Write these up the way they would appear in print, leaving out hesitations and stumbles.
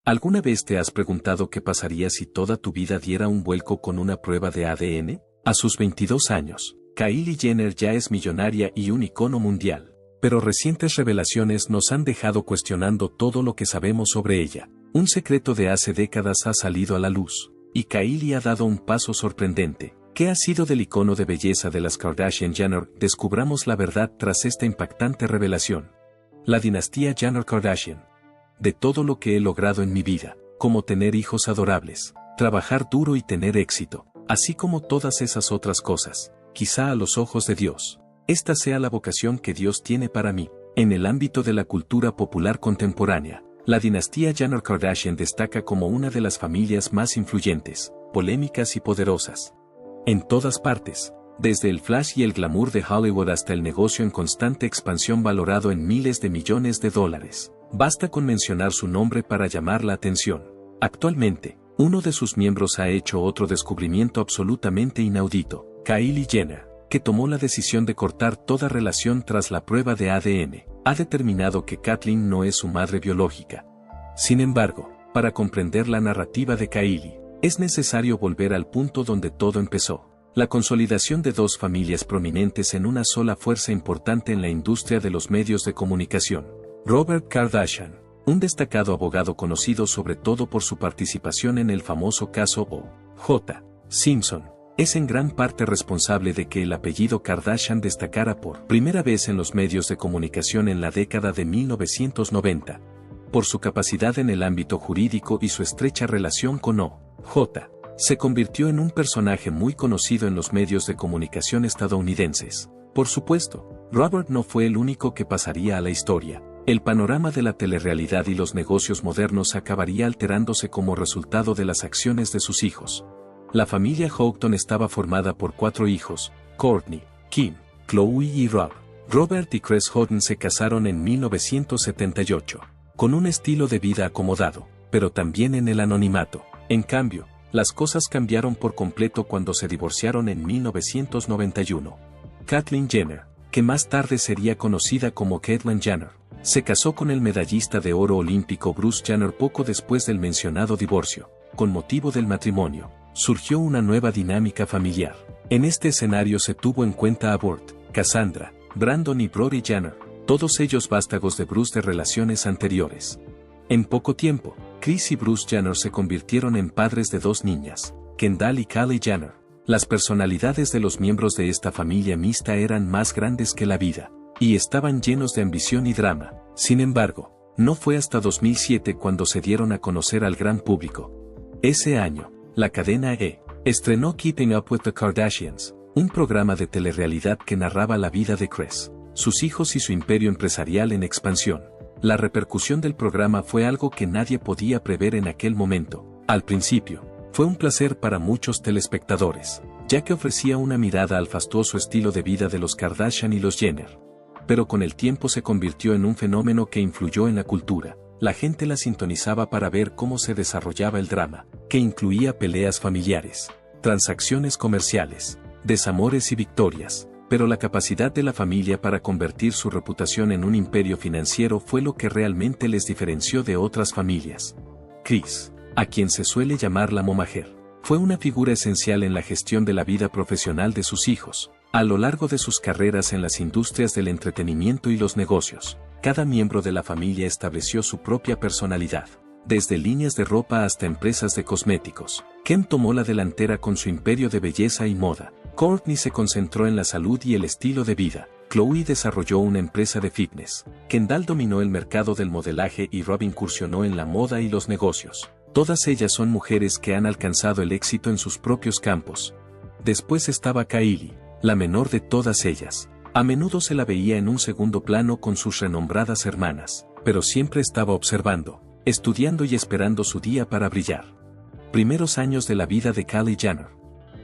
¿Alguna vez te has preguntado qué pasaría si toda tu vida diera un vuelco con una prueba de ADN? A sus 22 años, Kylie Jenner ya es millonaria y un icono mundial. Pero recientes revelaciones nos han dejado cuestionando todo lo que sabemos sobre ella. Un secreto de hace décadas ha salido a la luz, y Kylie ha dado un paso sorprendente. ¿Qué ha sido del icono de belleza de las Kardashian-Jenner? Descubramos la verdad tras esta impactante revelación. La dinastía Jenner-Kardashian. De todo lo que he logrado en mi vida, como tener hijos adorables, trabajar duro y tener éxito, así como todas esas otras cosas, quizá a los ojos de Dios, esta sea la vocación que Dios tiene para mí. En el ámbito de la cultura popular contemporánea, la dinastía Jenner-Kardashian destaca como una de las familias más influyentes, polémicas y poderosas. En todas partes, desde el flash y el glamour de Hollywood hasta el negocio en constante expansión valorado en miles de millones de dólares. Basta con mencionar su nombre para llamar la atención. Actualmente, uno de sus miembros ha hecho otro descubrimiento absolutamente inaudito, Kylie Jenner, que tomó la decisión de cortar toda relación tras la prueba de ADN. Ha determinado que Kathleen no es su madre biológica. Sin embargo, para comprender la narrativa de Kylie, es necesario volver al punto donde todo empezó. La consolidación de dos familias prominentes en una sola fuerza importante en la industria de los medios de comunicación. Robert Kardashian, un destacado abogado conocido sobre todo por su participación en el famoso caso O.J. Simpson, es en gran parte responsable de que el apellido Kardashian destacara por primera vez en los medios de comunicación en la década de 1990. Por su capacidad en el ámbito jurídico y su estrecha relación con O.J., se convirtió en un personaje muy conocido en los medios de comunicación estadounidenses. Por supuesto, Robert no fue el único que pasaría a la historia. El panorama de la telerrealidad y los negocios modernos acabaría alterándose como resultado de las acciones de sus hijos. La familia Houghton estaba formada por 4 hijos, Kourtney, Kim, Khloe y Rob. Robert y Kris Houghton se casaron en 1978, con un estilo de vida acomodado, pero también en el anonimato. En cambio, las cosas cambiaron por completo cuando se divorciaron en 1991. Kathleen Jenner, que más tarde sería conocida como Caitlyn Jenner, se casó con el medallista de oro olímpico Bruce Jenner poco después del mencionado divorcio. Con motivo del matrimonio, surgió una nueva dinámica familiar. En este escenario se tuvo en cuenta a Burt, Cassandra, Brandon y Brody Jenner, todos ellos vástagos de Bruce de relaciones anteriores. En poco tiempo, Kris y Bruce Jenner se convirtieron en padres de 2 niñas, Kendall y Kylie Jenner. Las personalidades de los miembros de esta familia mixta eran más grandes que la vida, y estaban llenos de ambición y drama. Sin embargo, no fue hasta 2007 cuando se dieron a conocer al gran público. Ese año, la cadena E! Estrenó Keeping Up with the Kardashians, un programa de telerrealidad que narraba la vida de Kris, sus hijos y su imperio empresarial en expansión. La repercusión del programa fue algo que nadie podía prever en aquel momento. Al principio, fue un placer para muchos telespectadores, ya que ofrecía una mirada al fastuoso estilo de vida de los Kardashian y los Jenner. Pero con el tiempo se convirtió en un fenómeno que influyó en la cultura. La gente la sintonizaba para ver cómo se desarrollaba el drama, que incluía peleas familiares, transacciones comerciales, desamores y victorias. Pero la capacidad de la familia para convertir su reputación en un imperio financiero fue lo que realmente les diferenció de otras familias. Kris, a quien se suele llamar la momager, fue una figura esencial en la gestión de la vida profesional de sus hijos. A lo largo de sus carreras en las industrias del entretenimiento y los negocios, cada miembro de la familia estableció su propia personalidad. Desde líneas de ropa hasta empresas de cosméticos, Kim tomó la delantera con su imperio de belleza y moda. Kourtney se concentró en la salud y el estilo de vida. Khloe desarrolló una empresa de fitness. Kendall dominó el mercado del modelaje y Rob incursionó en la moda y los negocios. Todas ellas son mujeres que han alcanzado el éxito en sus propios campos. Después estaba Kylie, la menor de todas ellas. A menudo se la veía en un segundo plano con sus renombradas hermanas, pero siempre estaba observando, estudiando y esperando su día para brillar. Primeros años de la vida de Kylie Jenner.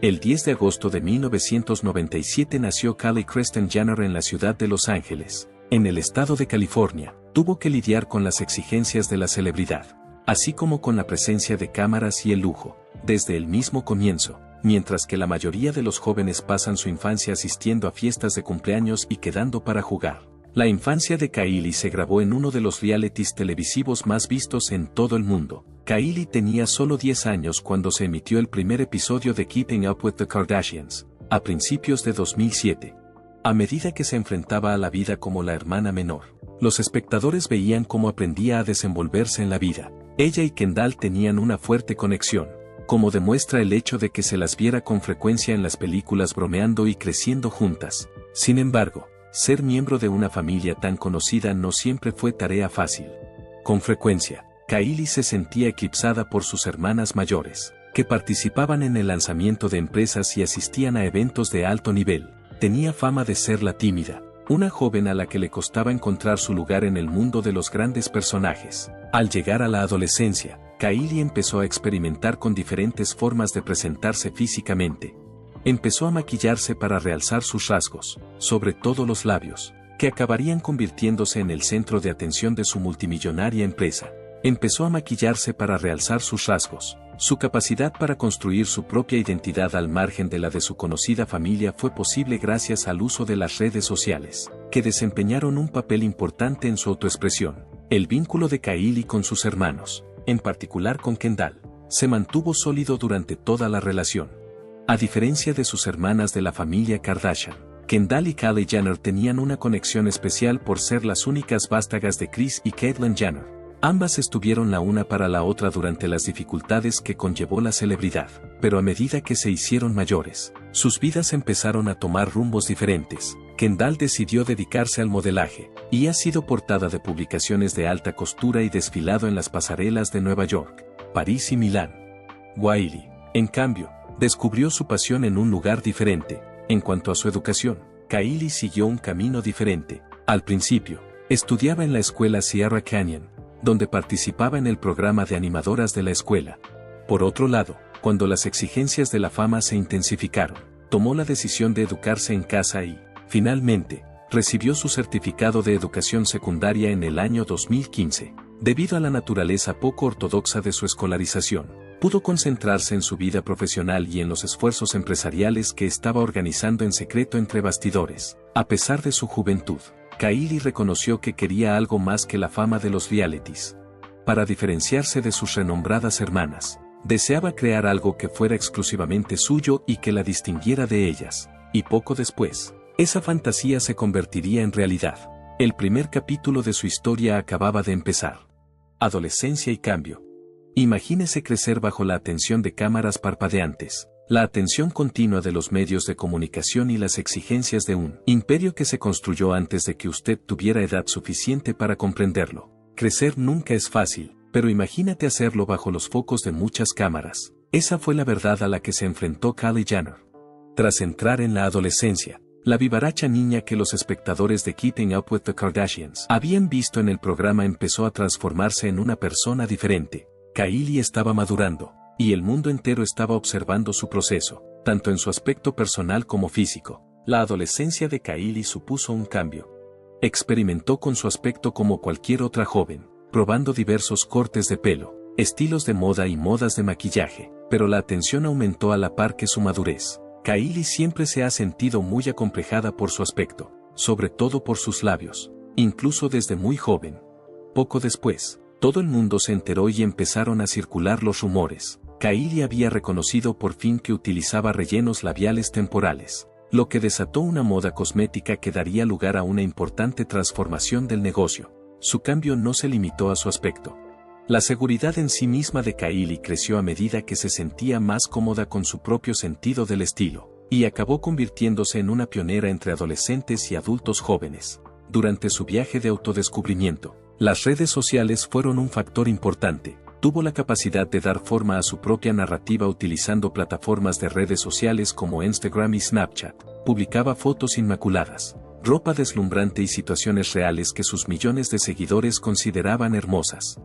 El 10 de agosto de 1997 nació Kylie Kristen Jenner en la ciudad de Los Ángeles, en el estado de California. Tuvo que lidiar con las exigencias de la celebridad, así como con la presencia de cámaras y el lujo, desde el mismo comienzo. Mientras que la mayoría de los jóvenes pasan su infancia asistiendo a fiestas de cumpleaños y quedando para jugar, La infancia de Kylie se grabó en uno de los realities televisivos más vistos en todo el mundo. Kylie tenía solo 10 años cuando se emitió el primer episodio de Keeping Up with the Kardashians, a principios de 2007. A medida que se enfrentaba a la vida como la hermana menor, los espectadores veían cómo aprendía a desenvolverse en la vida. Ella y Kendall tenían una fuerte conexión, como demuestra el hecho de que se las viera con frecuencia en las películas bromeando y creciendo juntas. Sin embargo, ser miembro de una familia tan conocida no siempre fue tarea fácil. Con frecuencia, Kylie se sentía eclipsada por sus hermanas mayores, que participaban en el lanzamiento de empresas y asistían a eventos de alto nivel. Tenía fama de ser la tímida, una joven a la que le costaba encontrar su lugar en el mundo de los grandes personajes. Al llegar a la adolescencia, Kylie empezó a experimentar con diferentes formas de presentarse físicamente. Empezó a maquillarse para realzar sus rasgos, sobre todo los labios, que acabarían convirtiéndose en el centro de atención de su multimillonaria empresa. Empezó a maquillarse para realzar sus rasgos. Su capacidad para construir su propia identidad al margen de la de su conocida familia fue posible gracias al uso de las redes sociales, que desempeñaron un papel importante en su autoexpresión. El vínculo de Kylie con sus hermanos, en particular con Kendall, se mantuvo sólido durante toda la relación. A diferencia de sus hermanas de la familia Kardashian, Kendall y Kylie Jenner tenían una conexión especial por ser las únicas vástagas de Kris y Caitlyn Jenner. Ambas estuvieron la una para la otra durante las dificultades que conllevó la celebridad, pero a medida que se hicieron mayores, sus vidas empezaron a tomar rumbos diferentes. Kendall decidió dedicarse al modelaje, y ha sido portada de publicaciones de alta costura y desfilado en las pasarelas de Nueva York, París y Milán. Kylie, en cambio, descubrió su pasión en un lugar diferente. En cuanto a su educación, Kylie siguió un camino diferente. Al principio, estudiaba en la escuela Sierra Canyon, donde participaba en el programa de animadoras de la escuela. Por otro lado, cuando las exigencias de la fama se intensificaron, tomó la decisión de educarse en casa y, finalmente, recibió su certificado de educación secundaria en el año 2015. Debido a la naturaleza poco ortodoxa de su escolarización, pudo concentrarse en su vida profesional y en los esfuerzos empresariales que estaba organizando en secreto entre bastidores. A pesar de su juventud, Kylie reconoció que quería algo más que la fama de los realities. Para diferenciarse de sus renombradas hermanas, deseaba crear algo que fuera exclusivamente suyo y que la distinguiera de ellas. Y poco después, esa fantasía se convertiría en realidad. El primer capítulo de su historia acababa de empezar. Adolescencia y cambio. Imagínese crecer bajo la atención de cámaras parpadeantes, la atención continua de los medios de comunicación y las exigencias de un imperio que se construyó antes de que usted tuviera edad suficiente para comprenderlo. Crecer nunca es fácil, pero imagínate hacerlo bajo los focos de muchas cámaras. Esa fue la verdad a la que se enfrentó Kylie Jenner. Tras entrar en la adolescencia, la vivaracha niña que los espectadores de Keeping Up with the Kardashians habían visto en el programa empezó a transformarse en una persona diferente. Kylie estaba madurando, y el mundo entero estaba observando su proceso, tanto en su aspecto personal como físico. La adolescencia de Kylie supuso un cambio. Experimentó con su aspecto como cualquier otra joven, probando diversos cortes de pelo, estilos de moda y modas de maquillaje, pero la atención aumentó a la par que su madurez. Kylie siempre se ha sentido muy acomplejada por su aspecto, sobre todo por sus labios, incluso desde muy joven. Poco después, todo el mundo se enteró y empezaron a circular los rumores. Kylie había reconocido por fin que utilizaba rellenos labiales temporales, lo que desató una moda cosmética que daría lugar a una importante transformación del negocio. Su cambio no se limitó a su aspecto. La seguridad en sí misma de Kylie creció a medida que se sentía más cómoda con su propio sentido del estilo, y acabó convirtiéndose en una pionera entre adolescentes y adultos jóvenes. Durante su viaje de autodescubrimiento, las redes sociales fueron un factor importante. Tuvo la capacidad de dar forma a su propia narrativa utilizando plataformas de redes sociales como Instagram y Snapchat. Publicaba fotos inmaculadas, ropa deslumbrante y situaciones reales que sus millones de seguidores consideraban hermosas.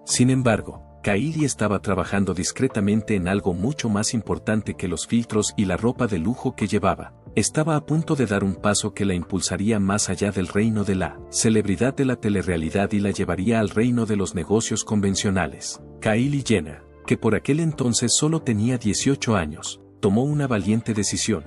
Sin embargo, Kylie estaba trabajando discretamente en algo mucho más importante que los filtros y la ropa de lujo que llevaba. Estaba a punto de dar un paso que la impulsaría más allá del reino de la celebridad de la telerrealidad y la llevaría al reino de los negocios convencionales. Kylie Jenner, que por aquel entonces solo tenía 18 años, tomó una valiente decisión.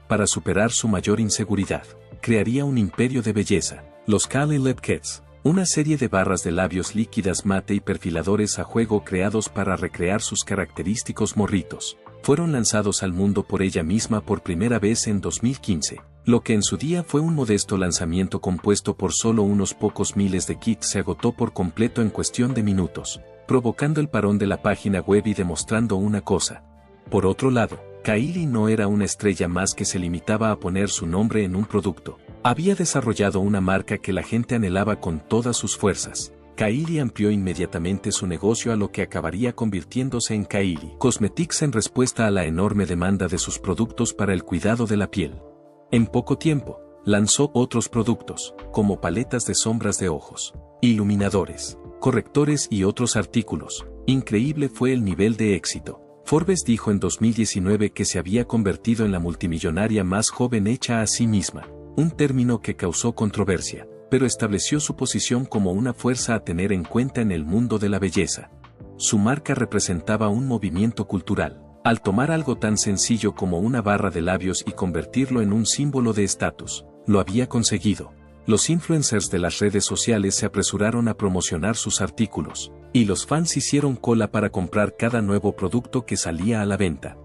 Para superar su mayor inseguridad, crearía un imperio de belleza. Los Kylie Lip Kits, una serie de barras de labios líquidas mate y perfiladores a juego creados para recrear sus característicos morritos, fueron lanzados al mundo por ella misma por primera vez en 2015. Lo que en su día fue un modesto lanzamiento compuesto por solo unos pocos miles de kits se agotó por completo en cuestión de minutos, provocando el parón de la página web y demostrando una cosa. Por otro lado, Kylie no era una estrella más que se limitaba a poner su nombre en un producto. Había desarrollado una marca que la gente anhelaba con todas sus fuerzas. Kylie amplió inmediatamente su negocio a lo que acabaría convirtiéndose en Kylie Cosmetics en respuesta a la enorme demanda de sus productos para el cuidado de la piel. En poco tiempo, lanzó otros productos, como paletas de sombras de ojos, iluminadores, correctores y otros artículos. Increíble fue el nivel de éxito. Forbes dijo en 2019 que se había convertido en la multimillonaria más joven hecha a sí misma, un término que causó controversia, pero estableció su posición como una fuerza a tener en cuenta en el mundo de la belleza. Su marca representaba un movimiento cultural, al tomar algo tan sencillo como una barra de labios y convertirlo en un símbolo de estatus. Lo había conseguido. Los influencers de las redes sociales se apresuraron a promocionar sus artículos, y los fans hicieron cola para comprar cada nuevo producto que salía a la venta.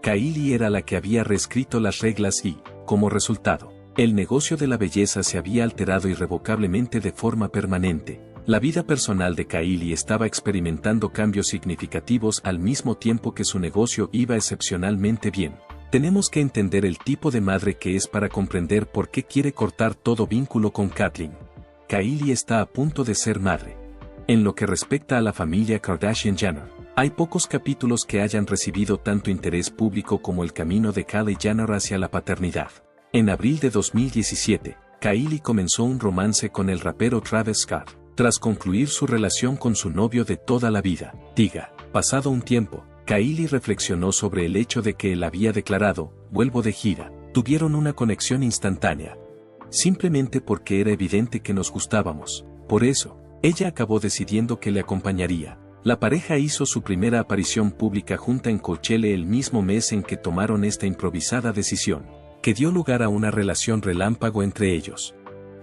Kylie era la que había reescrito las reglas y, como resultado, el negocio de la belleza se había alterado irrevocablemente de forma permanente. La vida personal de Kylie estaba experimentando cambios significativos al mismo tiempo que su negocio iba excepcionalmente bien. Tenemos que entender el tipo de madre que es para comprender por qué quiere cortar todo vínculo con Caitlyn. Kylie está a punto de ser madre. En lo que respecta a la familia Kardashian-Jenner, hay pocos capítulos que hayan recibido tanto interés público como el camino de Kylie Jenner hacia la paternidad. En abril de 2017, Kylie comenzó un romance con el rapero Travis Scott, tras concluir su relación con su novio de toda la vida, Tyga. Pasado un tiempo, Kylie reflexionó sobre el hecho de que él había declarado, vuelvo de gira. Tuvieron una conexión instantánea. Simplemente porque era evidente que nos gustábamos. Por eso, ella acabó decidiendo que le acompañaría. La pareja hizo su primera aparición pública junta en Coachella el mismo mes en que tomaron esta improvisada decisión, que dio lugar a una relación relámpago entre ellos.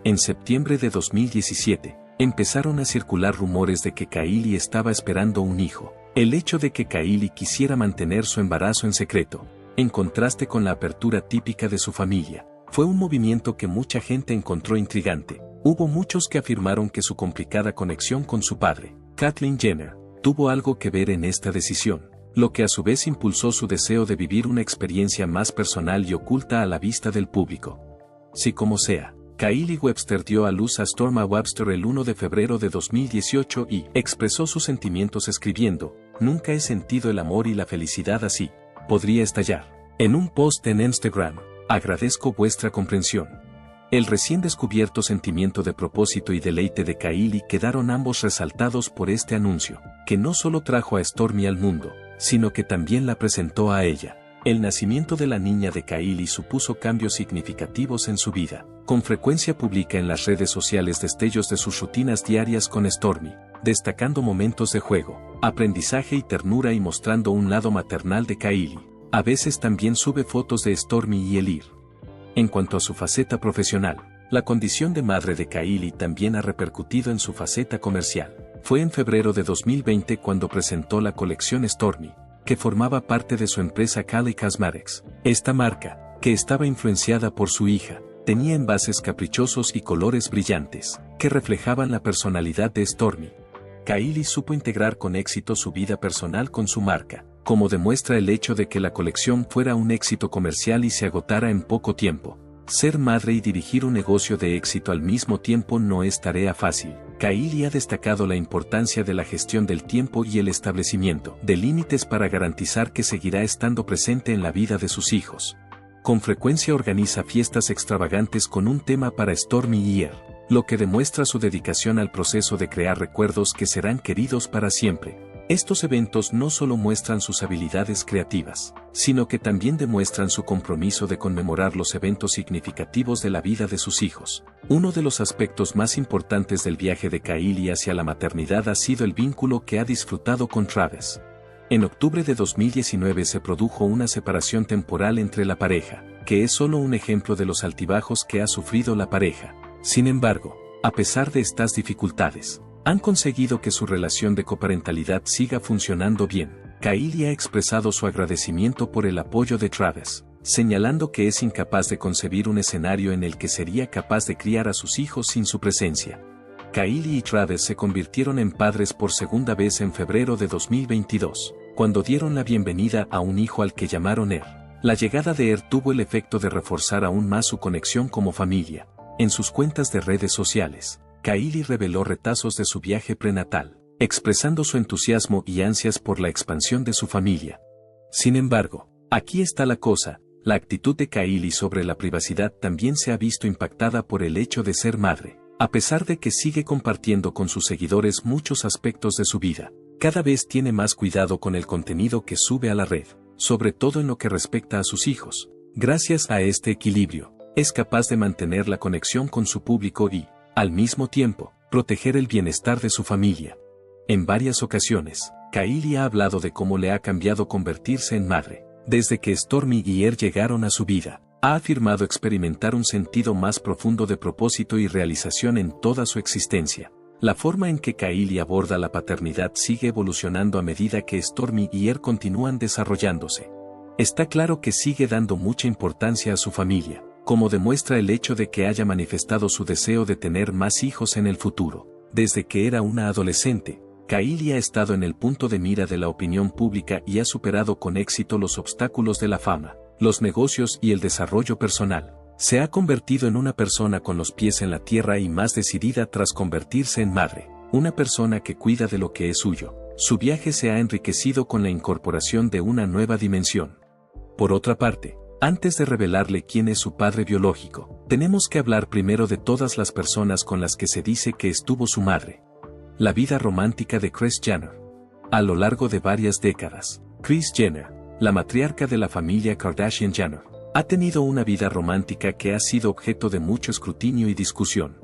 En septiembre de 2017, empezaron a circular rumores de que Kylie estaba esperando un hijo. El hecho de que Kylie quisiera mantener su embarazo en secreto, en contraste con la apertura típica de su familia, fue un movimiento que mucha gente encontró intrigante. Hubo muchos que afirmaron que su complicada conexión con su padre, Caitlyn Jenner, tuvo algo que ver en esta decisión, lo que a su vez impulsó su deseo de vivir una experiencia más personal y oculta a la vista del público. Si como sea, Kylie Webster dio a luz a Storma Webster el 1 de febrero de 2018 y expresó sus sentimientos escribiendo, nunca he sentido el amor y la felicidad así. Podría estallar. En un post en Instagram, agradezco vuestra comprensión. El recién descubierto sentimiento de propósito y deleite de Kylie quedaron ambos resaltados por este anuncio, que no solo trajo a Stormi al mundo, sino que también la presentó a ella. El nacimiento de la niña de Kylie supuso cambios significativos en su vida. Con frecuencia publica en las redes sociales destellos de sus rutinas diarias con Stormi, destacando momentos de juego, aprendizaje y ternura y mostrando un lado maternal de Kylie. A veces también sube fotos de Stormi y Elir. En cuanto a su faceta profesional, la condición de madre de Kylie también ha repercutido en su faceta comercial. Fue en febrero de 2020 cuando presentó la colección Stormi, que formaba parte de su empresa Kylie Cosmetics. Esta marca, que estaba influenciada por su hija, tenía envases caprichosos y colores brillantes, que reflejaban la personalidad de Stormi. Kylie supo integrar con éxito su vida personal con su marca, como demuestra el hecho de que la colección fuera un éxito comercial y se agotara en poco tiempo. Ser madre y dirigir un negocio de éxito al mismo tiempo no es tarea fácil. Kylie ha destacado la importancia de la gestión del tiempo y el establecimiento de límites para garantizar que seguirá estando presente en la vida de sus hijos. Con frecuencia organiza fiestas extravagantes con un tema para Stormi y Eir, lo que demuestra su dedicación al proceso de crear recuerdos que serán queridos para siempre. Estos eventos no solo muestran sus habilidades creativas, sino que también demuestran su compromiso de conmemorar los eventos significativos de la vida de sus hijos. Uno de los aspectos más importantes del viaje de Kylie hacia la maternidad ha sido el vínculo que ha disfrutado con Travis. En octubre de 2019 se produjo una separación temporal entre la pareja, que es solo un ejemplo de los altibajos que ha sufrido la pareja. Sin embargo, A pesar de estas dificultades, han conseguido que su relación de coparentalidad siga funcionando bien. Kylie ha expresado su agradecimiento por el apoyo de Travis, señalando que es incapaz de concebir un escenario en el que sería capaz de criar a sus hijos sin su presencia. Kylie y Travis se convirtieron en padres por segunda vez en febrero de 2022, cuando dieron la bienvenida a un hijo al que llamaron Er. La llegada de Er tuvo el efecto de reforzar aún más su conexión como familia. En sus cuentas de redes sociales, Kylie reveló retazos de su viaje prenatal, expresando su entusiasmo y ansias por la expansión de su familia. Sin embargo, aquí está la cosa, la actitud de Kylie sobre la privacidad también se ha visto impactada por el hecho de ser madre. A pesar de que sigue compartiendo con sus seguidores muchos aspectos de su vida, cada vez tiene más cuidado con el contenido que sube a la red, sobre todo en lo que respecta a sus hijos. Gracias a este equilibrio, es capaz de mantener la conexión con su público y, al mismo tiempo, proteger el bienestar de su familia. En varias ocasiones, Kylie ha hablado de cómo le ha cambiado convertirse en madre. Desde que Stormi y Er llegaron a su vida, ha afirmado experimentar un sentido más profundo de propósito y realización en toda su existencia. La forma en que Kylie aborda la paternidad sigue evolucionando a medida que Stormi y Er continúan desarrollándose. Está claro que sigue dando mucha importancia a su familia, como demuestra el hecho de que haya manifestado su deseo de tener más hijos en el futuro. Desde que era una adolescente, Kylie ha estado en el punto de mira de la opinión pública y ha superado con éxito los obstáculos de la fama, los negocios y el desarrollo personal. Se ha convertido en una persona con los pies en la tierra y más decidida tras convertirse en madre, una persona que cuida de lo que es suyo. Su viaje se ha enriquecido con la incorporación de una nueva dimensión. Por otra parte, antes de revelarle quién es su padre biológico, tenemos que hablar primero de todas las personas con las que se dice que estuvo su madre. La vida romántica de Kris Jenner. A lo largo de varias décadas, Kris Jenner, la matriarca de la familia Kardashian-Jenner, ha tenido una vida romántica que ha sido objeto de mucho escrutinio y discusión.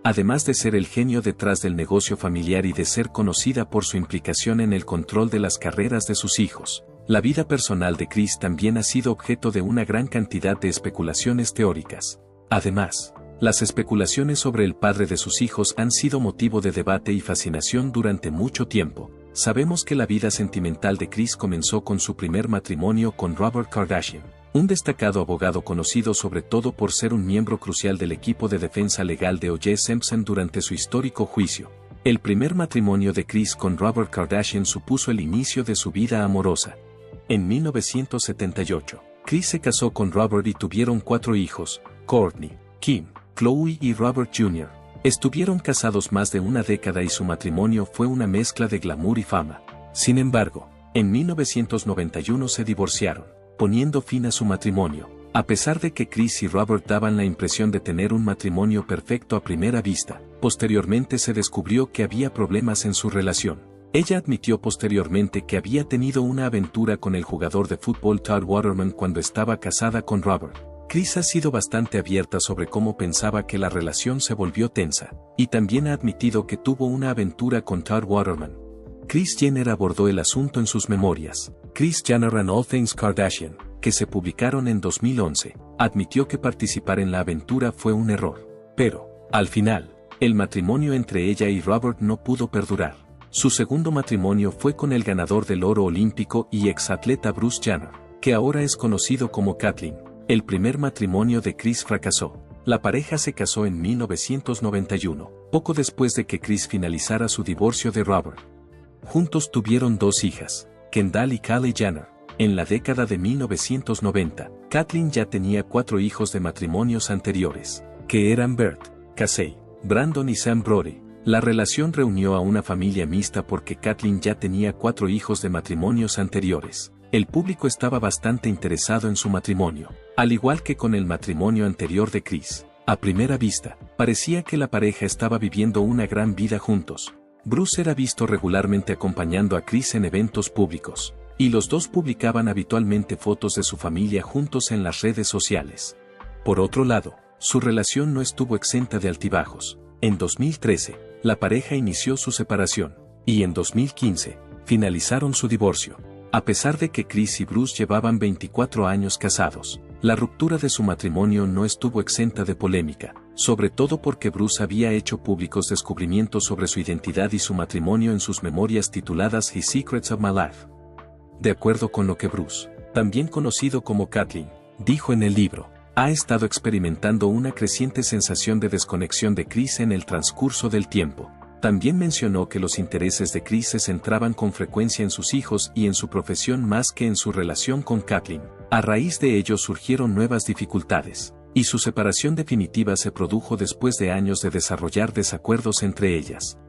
Además de ser el genio detrás del negocio familiar y de ser conocida por su implicación en el control de las carreras de sus hijos, la vida personal de Kris también ha sido objeto de una gran cantidad de especulaciones teóricas. Además, las especulaciones sobre el padre de sus hijos han sido motivo de debate y fascinación durante mucho tiempo. Sabemos que la vida sentimental de Kris comenzó con su primer matrimonio con Robert Kardashian, un destacado abogado conocido sobre todo por ser un miembro crucial del equipo de defensa legal de O.J. Simpson durante su histórico juicio. El primer matrimonio de Kris con Robert Kardashian supuso el inicio de su vida amorosa. En 1978, Kris se casó con Robert y tuvieron 4 hijos: Kourtney, Kim, Khloe y Robert Jr. Estuvieron casados más de una década y su matrimonio fue una mezcla de glamour y fama. Sin embargo, en 1991 se divorciaron, poniendo fin a su matrimonio, a pesar de que Kris y Robert daban la impresión de tener un matrimonio perfecto a primera vista. Posteriormente se descubrió que había problemas en su relación. Ella admitió posteriormente que había tenido una aventura con el jugador de fútbol Todd Waterman cuando estaba casada con Robert. Kris ha sido bastante abierta sobre cómo pensaba que la relación se volvió tensa, y también ha admitido que tuvo una aventura con Todd Waterman. Kris Jenner abordó el asunto en sus memorias, Kris Jenner and All Things Kardashian, que se publicaron en 2011, admitió que participar en la aventura fue un error. Pero, al final, el matrimonio entre ella y Robert no pudo perdurar. Su segundo matrimonio fue con el ganador del oro olímpico y exatleta Bruce Jenner, que ahora es conocido como Caitlyn. El primer matrimonio de Kris fracasó. La pareja se casó en 1991, poco después de que Kris finalizara su divorcio de Robert. Juntos tuvieron 2 hijas, Kendall y Kylie Jenner. En la década de 1990, Caitlyn ya tenía 4 hijos de matrimonios anteriores, que eran Bert, Casey, Brandon y Sam Brody. La relación reunió a una familia mixta porque Caitlyn ya tenía 4 hijos de matrimonios anteriores. El público estaba bastante interesado en su matrimonio, al igual que con el matrimonio anterior de Kris. A primera vista, parecía que la pareja estaba viviendo una gran vida juntos. Bruce era visto regularmente acompañando a Kris en eventos públicos, y los dos publicaban habitualmente fotos de su familia juntos en las redes sociales. Por otro lado, su relación no estuvo exenta de altibajos. En 2013, la pareja inició su separación, y en 2015, finalizaron su divorcio. A pesar de que Kris y Bruce llevaban 24 años casados, la ruptura de su matrimonio no estuvo exenta de polémica. sobre todo porque Bruce había hecho públicos descubrimientos sobre su identidad y su matrimonio en sus memorias tituladas His Secrets of My Life. De acuerdo con lo que Bruce, también conocido como Kathleen, dijo en el libro, ha estado experimentando una creciente sensación de desconexión de Chris en el transcurso del tiempo. También mencionó que los intereses de Chris se centraban con frecuencia en sus hijos y en su profesión más que en su relación con Kathleen. A raíz de ello surgieron nuevas dificultades, y su separación definitiva se produjo después de años de desarrollar desacuerdos entre ellas.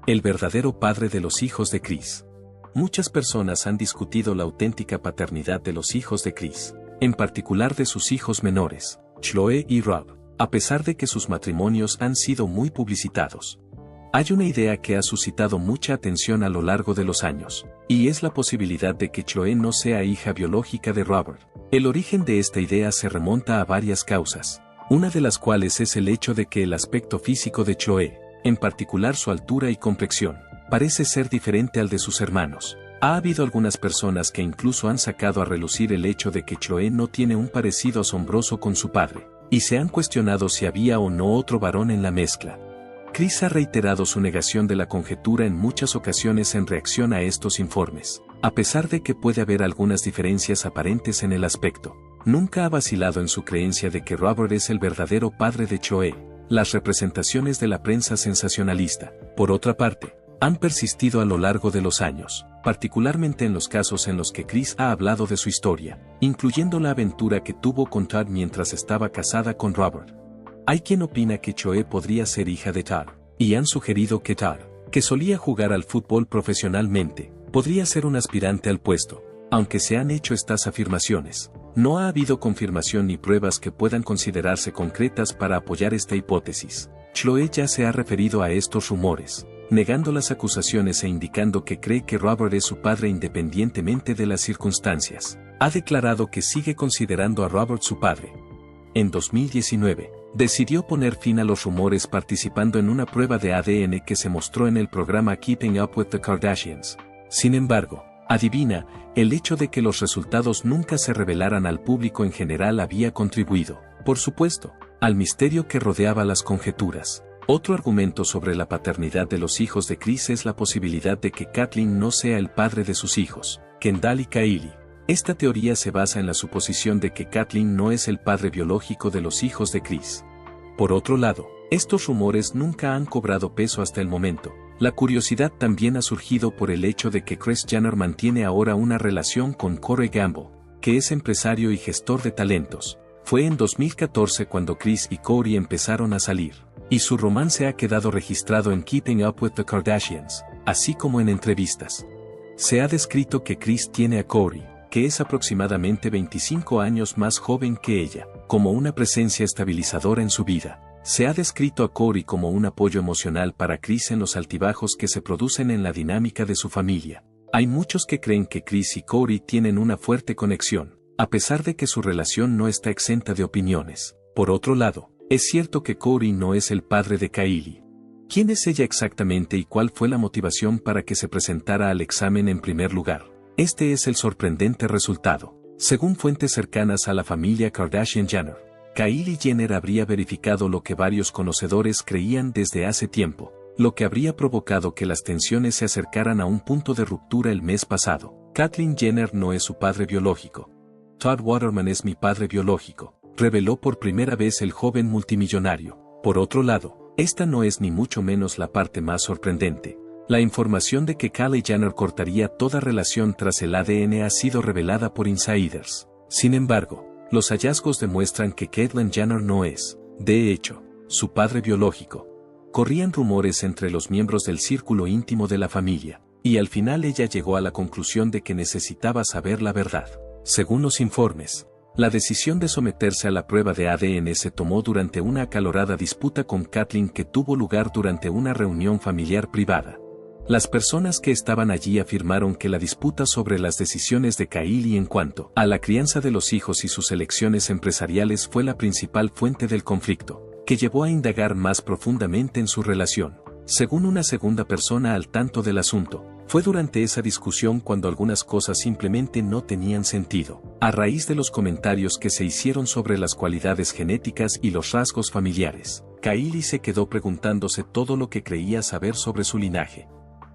El verdadero padre de los hijos de Chris. Muchas personas han discutido la auténtica paternidad de los hijos de Chris, en particular de sus hijos menores, Chloe y Rob, a pesar de que sus matrimonios han sido muy publicitados. Hay una idea que ha suscitado mucha atención a lo largo de los años, y es la posibilidad de que Chloe no sea hija biológica de Robert. El origen de esta idea se remonta a varias causas, una de las cuales es el hecho de que el aspecto físico de Chloe, en particular su altura y complexión, parece ser diferente al de sus hermanos. Ha habido algunas personas que incluso han sacado a relucir el hecho de que Chloe no tiene un parecido asombroso con su padre, y se han cuestionado si había o no otro varón en la mezcla. Chris ha reiterado su negación de la conjetura en muchas ocasiones en reacción a estos informes, a pesar de que puede haber algunas diferencias aparentes en el aspecto. Nunca ha vacilado en su creencia de que Robert es el verdadero padre de Chloe. Las representaciones de la prensa sensacionalista, por otra parte, han persistido a lo largo de los años, particularmente en los casos en los que Chris ha hablado de su historia, incluyendo la aventura que tuvo con Todd mientras estaba casada con Robert. Hay quien opina que Chloe podría ser hija de Todd, y han sugerido que Todd, que solía jugar al fútbol profesionalmente, podría ser un aspirante al puesto. Aunque se han hecho estas afirmaciones, no ha habido confirmación ni pruebas que puedan considerarse concretas para apoyar esta hipótesis. Chloe ya se ha referido a estos rumores, negando las acusaciones e indicando que cree que Robert es su padre independientemente de las circunstancias. Ha declarado que sigue considerando a Robert su padre. En 2019, decidió poner fin a los rumores participando en una prueba de ADN que se mostró en el programa Keeping Up with the Kardashians. Sin embargo, adivina, el hecho de que los resultados nunca se revelaran al público en general había contribuido, por supuesto, al misterio que rodeaba las conjeturas. Otro argumento sobre la paternidad de los hijos de Chris es la posibilidad de que Kathleen no sea el padre de sus hijos, Kendall y Kylie. Esta teoría se basa en la suposición de que Kathleen no es el padre biológico de los hijos de Chris. Por otro lado, estos rumores nunca han cobrado peso hasta el momento. La curiosidad también ha surgido por el hecho de que Kris Jenner mantiene ahora una relación con Corey Gamble, que es empresario y gestor de talentos. Fue en 2014 cuando Kris y Corey empezaron a salir, y su romance ha quedado registrado en Keeping Up with the Kardashians, así como en entrevistas. Se ha descrito que Kris tiene a Corey, que es aproximadamente 25 años más joven que ella, como una presencia estabilizadora en su vida. Se ha descrito a Corey como un apoyo emocional para Kris en los altibajos que se producen en la dinámica de su familia. Hay muchos que creen que Kris y Corey tienen una fuerte conexión, a pesar de que su relación no está exenta de opiniones. Por otro lado, es cierto que Corey no es el padre de Kylie. ¿Quién es ella exactamente y cuál fue la motivación para que se presentara al examen en primer lugar? Este es el sorprendente resultado. Según fuentes cercanas a la familia Kardashian-Jenner, Kylie Jenner habría verificado lo que varios conocedores creían desde hace tiempo, lo que habría provocado que las tensiones se acercaran a un punto de ruptura el mes pasado. Caitlyn Jenner no es su padre biológico. Todd Waterman es mi padre biológico, reveló por primera vez el joven multimillonario. Por otro lado, esta no es ni mucho menos la parte más sorprendente. La información de que Kylie Jenner cortaría toda relación tras el ADN ha sido revelada por insiders. Sin embargo, los hallazgos demuestran que Caitlyn Jenner no es, de hecho, su padre biológico. Corrían rumores entre los miembros del círculo íntimo de la familia, y al final ella llegó a la conclusión de que necesitaba saber la verdad. Según los informes, la decisión de someterse a la prueba de ADN se tomó durante una acalorada disputa con Caitlyn que tuvo lugar durante una reunión familiar privada. Las personas que estaban allí afirmaron que la disputa sobre las decisiones de Kylie en cuanto a la crianza de los hijos y sus elecciones empresariales fue la principal fuente del conflicto, que llevó a indagar más profundamente en su relación. Según una segunda persona al tanto del asunto, fue durante esa discusión cuando algunas cosas simplemente no tenían sentido, a raíz de los comentarios que se hicieron sobre las cualidades genéticas y los rasgos familiares. Kylie se quedó preguntándose todo lo que creía saber sobre su linaje.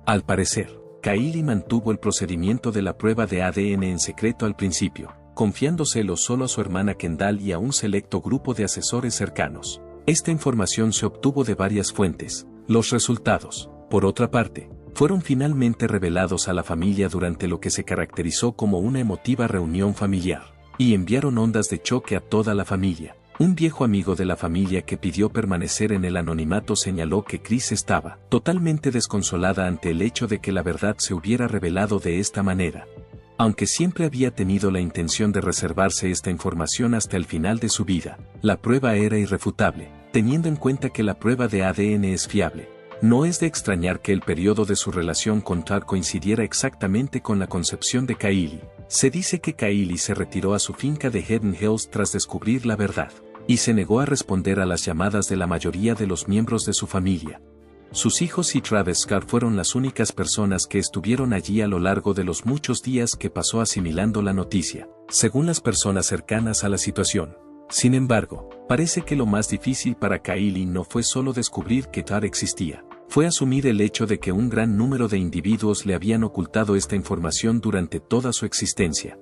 Al parecer, Kylie mantuvo el procedimiento de la prueba de ADN en secreto al principio, confiándoselo solo a su hermana Kendall y a un selecto grupo de asesores cercanos. Esta información se obtuvo de varias fuentes. Los resultados, por otra parte, fueron finalmente revelados a la familia durante lo que se caracterizó como una emotiva reunión familiar, y enviaron ondas de choque a toda la familia. Un viejo amigo de la familia que pidió permanecer en el anonimato señaló que Kris estaba totalmente desconsolada ante el hecho de que la verdad se hubiera revelado de esta manera. Aunque siempre había tenido la intención de reservarse esta información hasta el final de su vida, la prueba era irrefutable, teniendo en cuenta que la prueba de ADN es fiable. No es de extrañar que el periodo de su relación con Todd coincidiera exactamente con la concepción de Kylie. Se dice que Kylie se retiró a su finca de Hidden Hills tras descubrir la verdad, y se negó a responder a las llamadas de la mayoría de los miembros de su familia. Sus hijos y Travis Scott fueron las únicas personas que estuvieron allí a lo largo de los muchos días que pasó asimilando la noticia, según las personas cercanas a la situación. Sin embargo, parece que lo más difícil para Kylie no fue solo descubrir que Todd existía, fue asumir el hecho de que un gran número de individuos le habían ocultado esta información durante toda su existencia.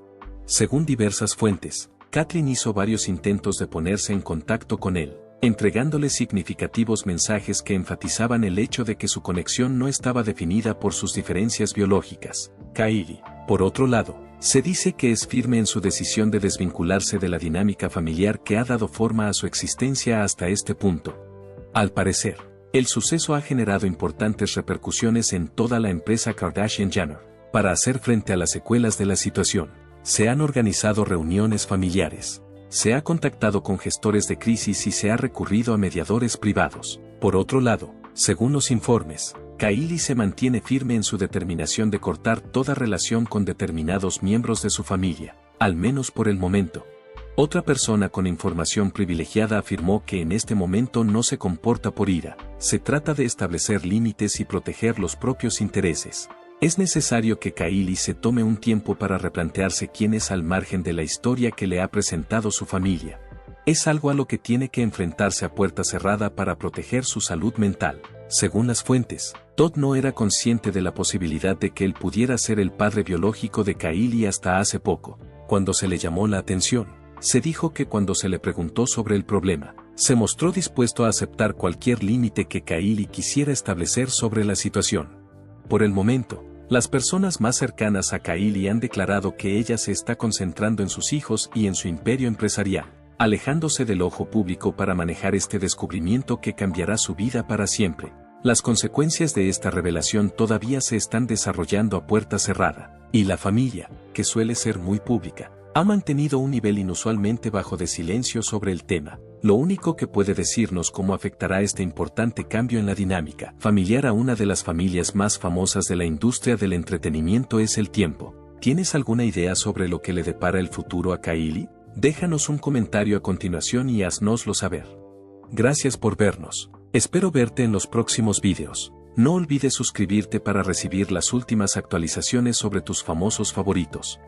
Según diversas fuentes, Kathleen hizo varios intentos de ponerse en contacto con él, entregándole significativos mensajes que enfatizaban el hecho de que su conexión no estaba definida por sus diferencias biológicas. Kylie, por otro lado, se dice que es firme en su decisión de desvincularse de la dinámica familiar que ha dado forma a su existencia hasta este punto. Al parecer, el suceso ha generado importantes repercusiones en toda la empresa Kardashian-Jenner. Para hacer frente a las secuelas de la situación, se han organizado reuniones familiares, se ha contactado con gestores de crisis y se ha recurrido a mediadores privados. Por otro lado, según los informes, Kylie se mantiene firme en su determinación de cortar toda relación con determinados miembros de su familia, al menos por el momento. Otra persona con información privilegiada afirmó que en este momento no se comporta por ira, se trata de establecer límites y proteger los propios intereses. Es necesario que Kylie se tome un tiempo para replantearse quién es al margen de la historia que le ha presentado su familia. Es algo a lo que tiene que enfrentarse a puerta cerrada para proteger su salud mental. Según las fuentes, Todd no era consciente de la posibilidad de que él pudiera ser el padre biológico de Kylie hasta hace poco. Cuando se le llamó la atención, se dijo que cuando se le preguntó sobre el problema, se mostró dispuesto a aceptar cualquier límite que Kylie quisiera establecer sobre la situación. Por el momento, las personas más cercanas a Kylie han declarado que ella se está concentrando en sus hijos y en su imperio empresarial, alejándose del ojo público para manejar este descubrimiento que cambiará su vida para siempre. Las consecuencias de esta revelación todavía se están desarrollando a puerta cerrada, y la familia, que suele ser muy pública, ha mantenido un nivel inusualmente bajo de silencio sobre el tema. Lo único que puede decirnos cómo afectará este importante cambio en la dinámica familiar a una de las familias más famosas de la industria del entretenimiento es el tiempo. ¿Tienes alguna idea sobre lo que le depara el futuro a Kylie? Déjanos un comentario a continuación y haznoslo saber. Gracias por vernos. Espero verte en los próximos vídeos. No olvides suscribirte para recibir las últimas actualizaciones sobre tus famosos favoritos.